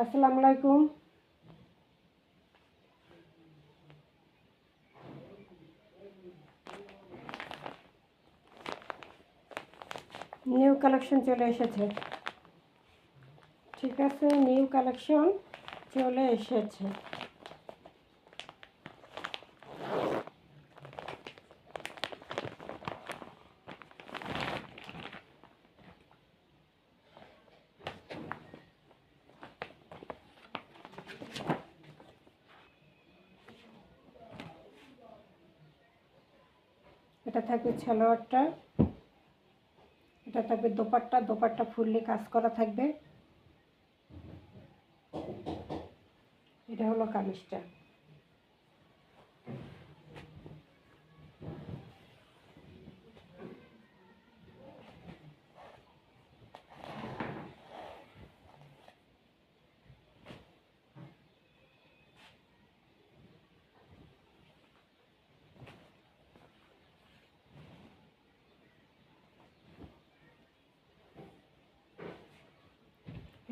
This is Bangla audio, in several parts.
আসসালামু আলাইকুম। নিউ কালেকশন চলে এসেছে। ঠিক আছে, নিউ কালেকশন চলে এসেছে। এটা থাকবে সালোয়ারটা, এটা থাকবে দোপাট্টা। দোপাট্টা ফুললি কাজ করা থাকবে। এটা হলো কামিজটা।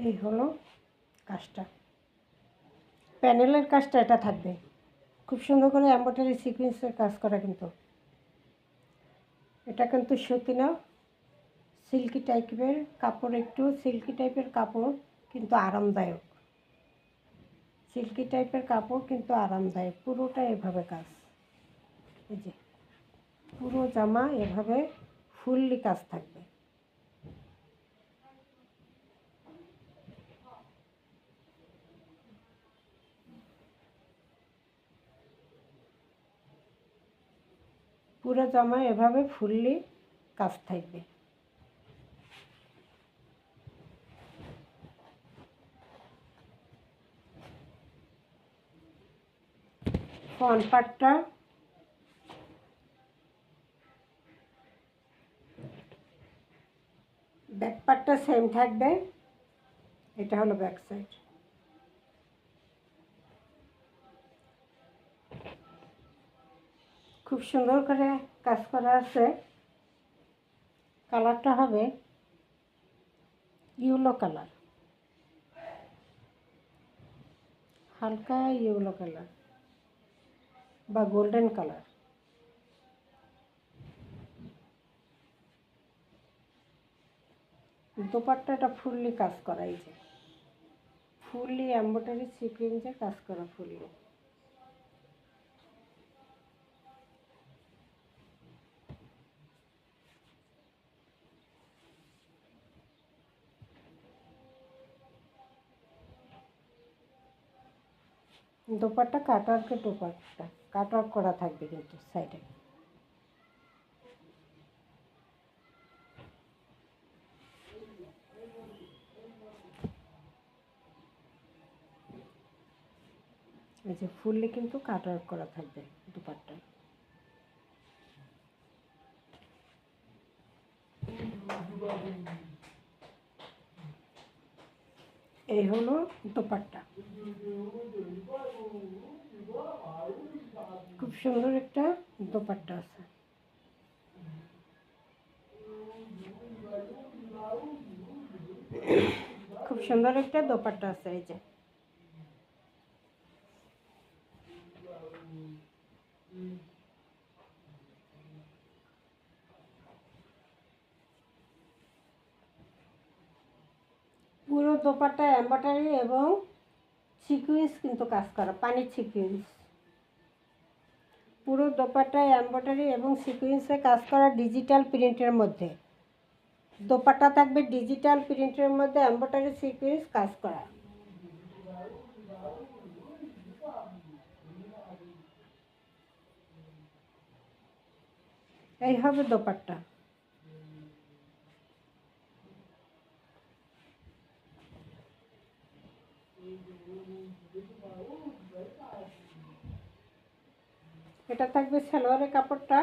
এই হলো কাজটা, প্যানেলের কাজটা এটা থাকবে। খুব সুন্দর করে এমব্রয়ডারি সিকোয়েন্সের কাজ করা। কিন্তু এটা কিন্তু সুতি না, সিল্কি টাইপের কাপড়, একটু সিল্কি টাইপের কাপড় কিন্তু আরামদায়ক। সিল্কি টাইপের কাপড় কিন্তু আরামদায়ক। পুরোটা এভাবে কাজ, এই যে পুরো জামা এভাবে ফুললি কাজ থাকবে। পুরো জামা এভাবে ফুললি কাজ থাকবে। ফ্রন্ট পার্টটা, ব্যাক পার্টটা সেম থাকবে। এটা হলো ব্যাক সাইড। খুব সুন্দর করে কাজ করা আছে। কালারটা হবে ইয়েলো কালার, হালকা ইয়েলো কালার বা গোল্ডেন কালার। দোপাট্টাটা ফুললি কাজ করা, এই যে ফুললি এমব্রয়ডারি সিকোয়েন্সে কাজ করা ফুললি। দোপাট্টা কাটওয়ার্কের দোপাট্টা, কাটওয়ার্ক করা থাকবে কিন্তু সাইডে। এই যে ফুললি কিন্তু কাটওয়ার্ক করা থাকবে দোপাট্টা। এই হলো দোপাট্টা। খুব সুন্দর একটা দোপাট্টা আছে। খুব সুন্দর একটা দোপাট্টা আছে, এই যে পুরো দোপাট্টা এমব্রয়ডারি এবং সিকোয়েন্স কিন্তু কাজ করা, পানির সিকোয়েন্স। পুরো দোপাট্টায় এমব্রয়ডারি এবং সিকোয়েন্সে কাজ করা, ডিজিটাল প্রিন্টের মধ্যে। দোপাট্টা থাকবে ডিজিটাল প্রিন্টের মধ্যে, এমব্রয়ডারি সিকোয়েন্স কাজ করা। এই হবে দোপাট্টা। এটা থাকবে সালোয়ারের কাপড়টা।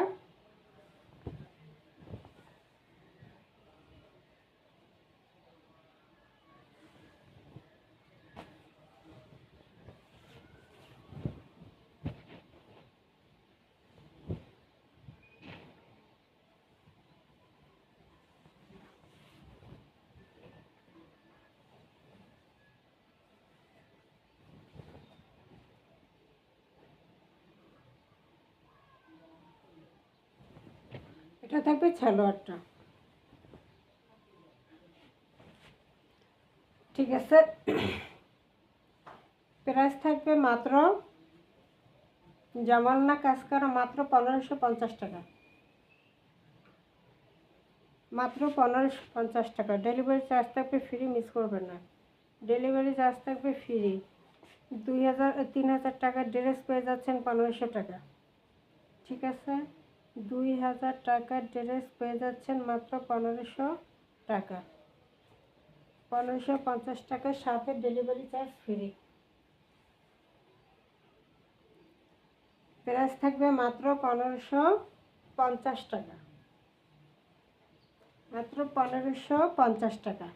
এটা থাকবে সালোয়ারটা। ঠিক আছে, প্রাইস থাকবে মাত্র জামালনা কাজ করা মাত্র 1550 টাকা, মাত্র 1550 টাকা। ডেলিভারি চার্জ থাকবে ফ্রি, মিস করবেন না। ডেলিভারি চার্জ থাকবে ফ্রি। 3000 টাকার ড্রেস পেয়ে যাচ্ছেন 1500 টাকা। ঠিক আছে, 2000 টাকার ড্রেস পেয়ে যাচ্ছেন মাত্র 1500 টাকা, 1550 টাকার সাথে ডেলিভারি চার্জ ফ্রি। প্রাইস থাকবে মাত্র 1550 টাকা, মাত্র 1550 টাকা।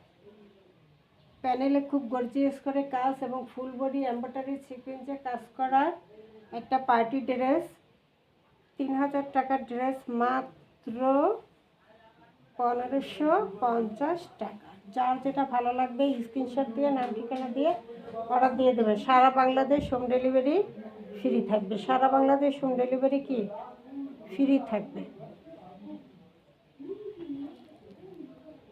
প্যানেলে খুব গর্জিয়াস করে কাজ এবং ফুল বডি এমব্রয়ডারি সিকোয়েন্সে কাজ করা একটা পার্টি ড্রেস। 3000 টাকার ড্রেস মাত্র 1550 টাকা। যার যেটা ভালো লাগবে স্ক্রিনশট দিয়ে নাম ঠিকানা দিয়ে অর্ডার দিয়ে দেবে। সারা বাংলাদেশ হোম ডেলিভারি ফ্রি থাকবে, সারা বাংলাদেশ হোম ডেলিভারি কি ফ্রি থাকবে।